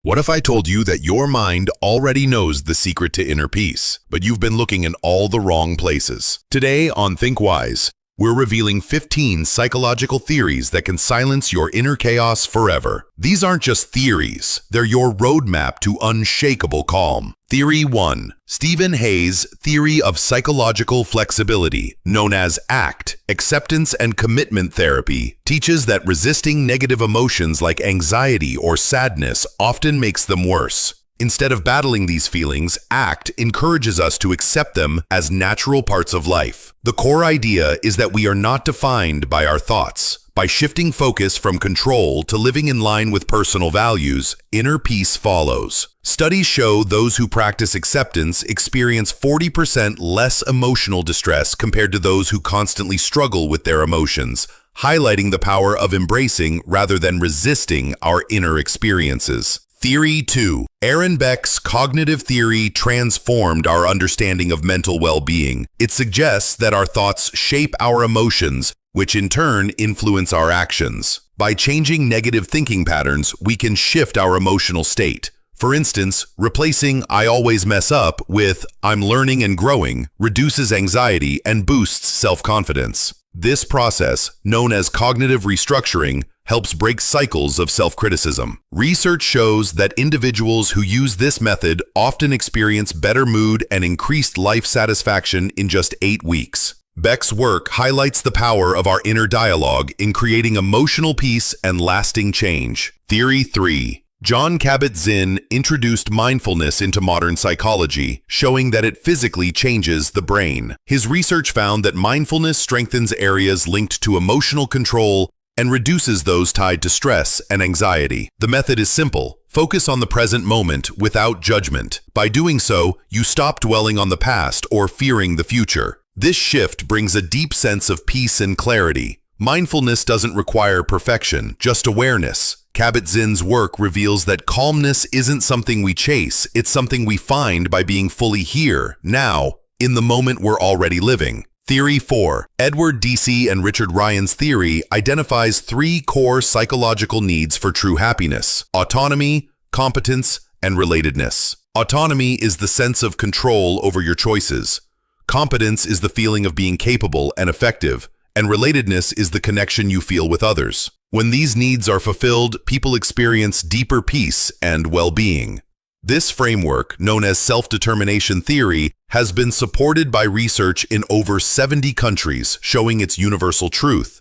What if I told you that your mind already knows the secret to inner peace, but you've been looking in all the wrong places? Today on Think Wise, we're revealing 15 psychological theories that can silence your inner chaos forever. These aren't just theories, they're your roadmap to unshakable calm. Theory 1. Stephen Hayes' theory of psychological flexibility, known as ACT, Acceptance and Commitment Therapy, teaches that resisting negative emotions like anxiety or sadness often makes them worse. Instead of battling these feelings, ACT encourages us to accept them as natural parts of life. The core idea is that we are not defined by our thoughts. By shifting focus from control to living in line with personal values, inner peace follows. Studies show those who practice acceptance experience 40% less emotional distress compared to those who constantly struggle with their emotions, highlighting the power of embracing rather than resisting our inner experiences. Theory 2. Aaron Beck's cognitive theory transformed our understanding of mental well-being. It suggests that our thoughts shape our emotions, which in turn influence our actions. By changing negative thinking patterns, we can shift our emotional state. For instance, replacing "I always mess up" with "I'm learning and growing" reduces anxiety and boosts self-confidence. This process, known as cognitive restructuring, helps break cycles of self-criticism. Research shows that individuals who use this method often experience better mood and increased life satisfaction in just 8 weeks. Beck's work highlights the power of our inner dialogue in creating emotional peace and lasting change. Theory 3. John Kabat-Zinn introduced mindfulness into modern psychology, showing that it physically changes the brain. His research found that mindfulness strengthens areas linked to emotional control and reduces those tied to stress and anxiety. The method is simple. Focus on the present moment without judgment. By doing so, you stop dwelling on the past or fearing the future. This shift brings a deep sense of peace and clarity. Mindfulness doesn't require perfection, just awareness. Kabat-Zinn's work reveals that calmness isn't something we chase, it's something we find by being fully here, now, in the moment we're already living. Theory 4. Edward Deci and Richard Ryan's theory identifies 3 core psychological needs for true happiness: autonomy, competence, and relatedness. Autonomy is the sense of control over your choices. Competence is the feeling of being capable and effective, and relatedness is the connection you feel with others. When these needs are fulfilled, people experience deeper peace and well-being. This framework, known as self-determination theory, has been supported by research in over 70 countries, showing its universal truth.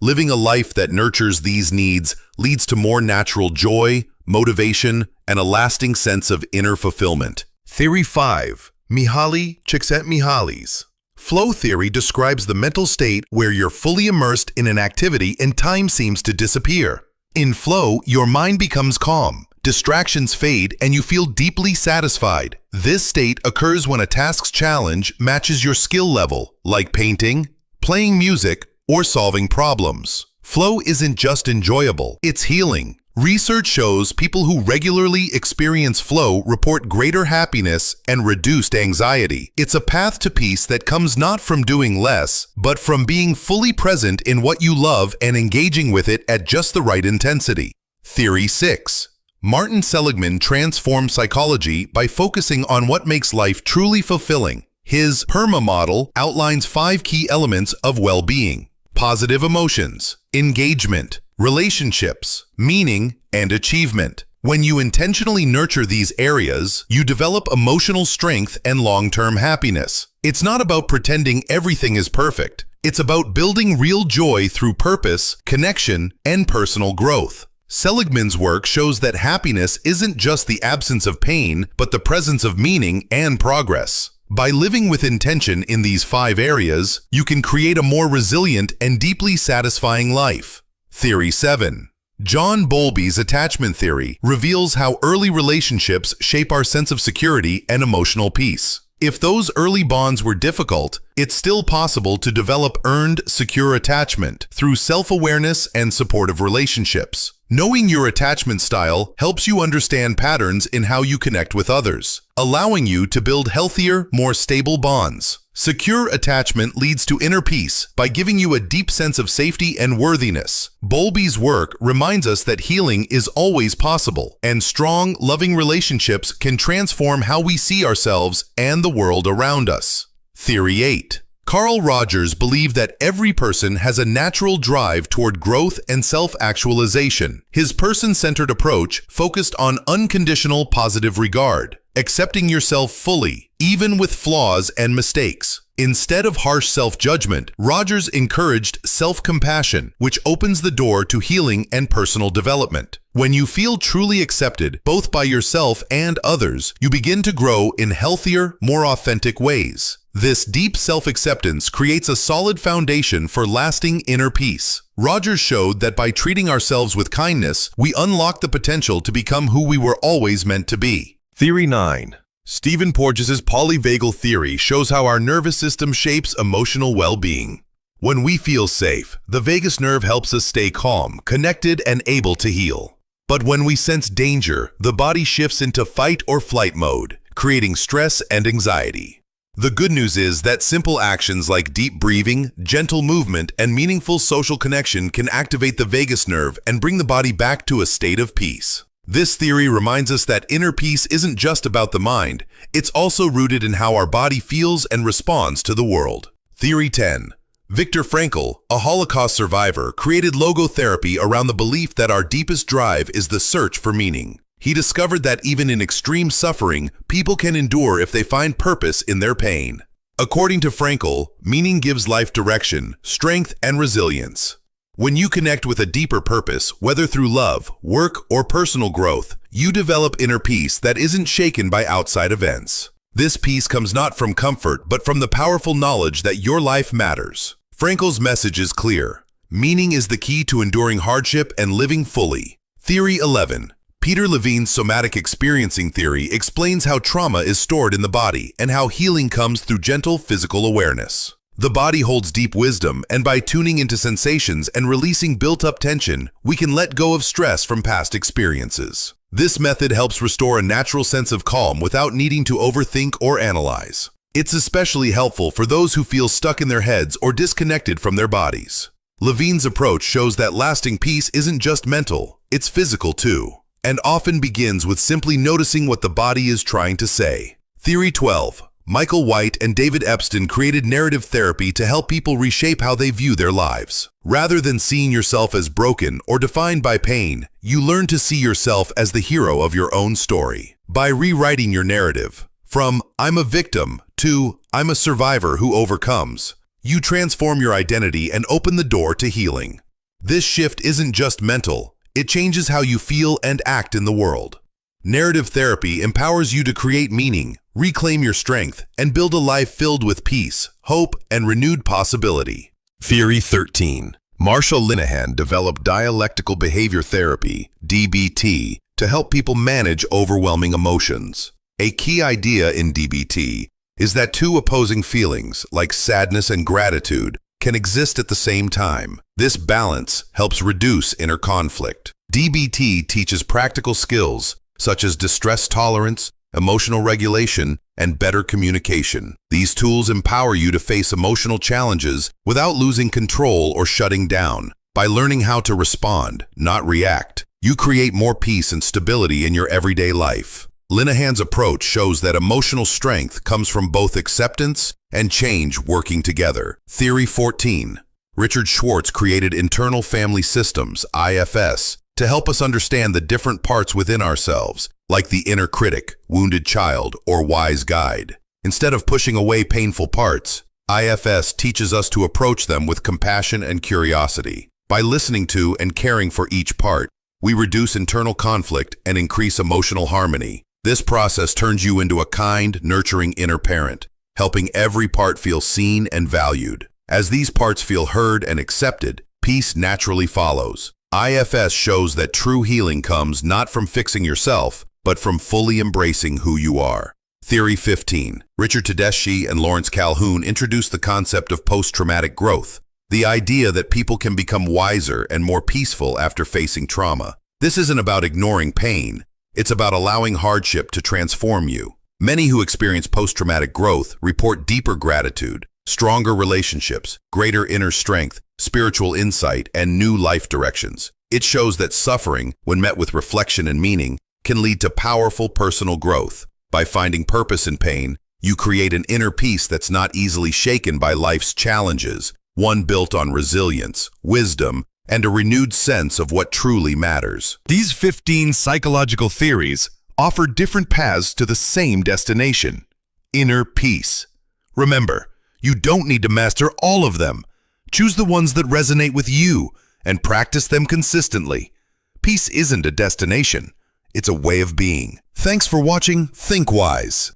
Living a life that nurtures these needs leads to more natural joy, motivation, and a lasting sense of inner fulfillment. Theory 5. Mihaly Csikszentmihalyi's flow theory describes the mental state where you're fully immersed in an activity and time seems to disappear. In flow, your mind becomes calm, distractions fade, and you feel deeply satisfied. This state occurs when a task's challenge matches your skill level, like painting, playing music, or solving problems. Flow isn't just enjoyable, it's healing. Research shows people who regularly experience flow report greater happiness and reduced anxiety. It's a path to peace that comes not from doing less, but from being fully present in what you love and engaging with it at just the right intensity. Theory 6. Martin Seligman transformed psychology by focusing on what makes life truly fulfilling. His PERMA model outlines 5 key elements of well-being: positive emotions, engagement, relationships, meaning, and achievement. When you intentionally nurture these areas, you develop emotional strength and long-term happiness. It's not about pretending everything is perfect. It's about building real joy through purpose, connection, and personal growth. Seligman's work shows that happiness isn't just the absence of pain, but the presence of meaning and progress. By living with intention in these 5 areas, you can create a more resilient and deeply satisfying life. Theory 7. John Bowlby's attachment theory reveals how early relationships shape our sense of security and emotional peace. If those early bonds were difficult, it's still possible to develop earned, secure attachment through self-awareness and supportive relationships. Knowing your attachment style helps you understand patterns in how you connect with others, allowing you to build healthier, more stable bonds. Secure attachment leads to inner peace by giving you a deep sense of safety and worthiness. Bowlby's work reminds us that healing is always possible, and strong, loving relationships can transform how we see ourselves and the world around us. Theory 8. Carl Rogers believed that every person has a natural drive toward growth and self-actualization. His person-centered approach focused on unconditional positive regard, accepting yourself fully, even with flaws and mistakes. Instead of harsh self-judgment, Rogers encouraged self-compassion, which opens the door to healing and personal development. When you feel truly accepted, both by yourself and others, you begin to grow in healthier, more authentic ways. This deep self-acceptance creates a solid foundation for lasting inner peace. Rogers showed that by treating ourselves with kindness, we unlock the potential to become who we were always meant to be. Theory 9. Stephen Porges' polyvagal theory shows how our nervous system shapes emotional well-being. When we feel safe, the vagus nerve helps us stay calm, connected, and able to heal. But when we sense danger, the body shifts into fight or flight mode, creating stress and anxiety. The good news is that simple actions like deep breathing, gentle movement, and meaningful social connection can activate the vagus nerve and bring the body back to a state of peace. This theory reminds us that inner peace isn't just about the mind, it's also rooted in how our body feels and responds to the world. Theory 10. Viktor Frankl, a Holocaust survivor, created logotherapy around the belief that our deepest drive is the search for meaning. He discovered that even in extreme suffering, people can endure if they find purpose in their pain. According to Frankl, meaning gives life direction, strength, and resilience. When you connect with a deeper purpose, whether through love, work, or personal growth, you develop inner peace that isn't shaken by outside events. This peace comes not from comfort, but from the powerful knowledge that your life matters. Frankl's message is clear. Meaning is the key to enduring hardship and living fully. Theory 11. Peter Levine's somatic experiencing theory explains how trauma is stored in the body and how healing comes through gentle physical awareness. The body holds deep wisdom, and by tuning into sensations and releasing built-up tension, we can let go of stress from past experiences. This method helps restore a natural sense of calm without needing to overthink or analyze. It's especially helpful for those who feel stuck in their heads or disconnected from their bodies. Levine's approach shows that lasting peace isn't just mental, it's physical too, and often begins with simply noticing what the body is trying to say. Theory 12. Michael White and David Epston created narrative therapy to help people reshape how they view their lives. Rather than seeing yourself as broken or defined by pain, you learn to see yourself as the hero of your own story. By rewriting your narrative, from "I'm a victim" to "I'm a survivor who overcomes," you transform your identity and open the door to healing. This shift isn't just mental, it changes how you feel and act in the world. Narrative therapy empowers you to create meaning, reclaim your strength, and build a life filled with peace, hope, and renewed possibility. Theory 13. Marsha Linehan developed dialectical behavior therapy, DBT, to help people manage overwhelming emotions. A key idea in DBT is that two opposing feelings, like sadness and gratitude, can exist at the same time. This balance helps reduce inner conflict. DBT teaches practical skills such as distress tolerance, emotional regulation, and better communication. These tools empower you to face emotional challenges without losing control or shutting down. By learning how to respond, not react, you create more peace and stability in your everyday life. Linehan's approach shows that emotional strength comes from both acceptance and change working together. Theory 14. Richard Schwartz created internal family systems, IFS, to help us understand the different parts within ourselves, like the inner critic, wounded child, or wise guide. Instead of pushing away painful parts, IFS teaches us to approach them with compassion and curiosity. By listening to and caring for each part, we reduce internal conflict and increase emotional harmony. This process turns you into a kind, nurturing inner parent, helping every part feel seen and valued. As these parts feel heard and accepted, peace naturally follows. IFS shows that true healing comes not from fixing yourself, but from fully embracing who you are. Theory 15. Richard Tedeschi and Lawrence Calhoun introduced the concept of post-traumatic growth, the idea that people can become wiser and more peaceful after facing trauma. This isn't about ignoring pain, it's about allowing hardship to transform you. Many who experience post-traumatic growth report deeper gratitude, stronger relationships, greater inner strength, spiritual insight, and new life directions. It shows that suffering, when met with reflection and meaning, can lead to powerful personal growth. By finding purpose in pain, you create an inner peace that's not easily shaken by life's challenges, one built on resilience, wisdom, and a renewed sense of what truly matters. These 15 psychological theories offer different paths to the same destination: inner peace. Remember, you don't need to master all of them. Choose the ones that resonate with you and practice them consistently. Peace isn't a destination, it's a way of being. Thanks for watching Think Wise.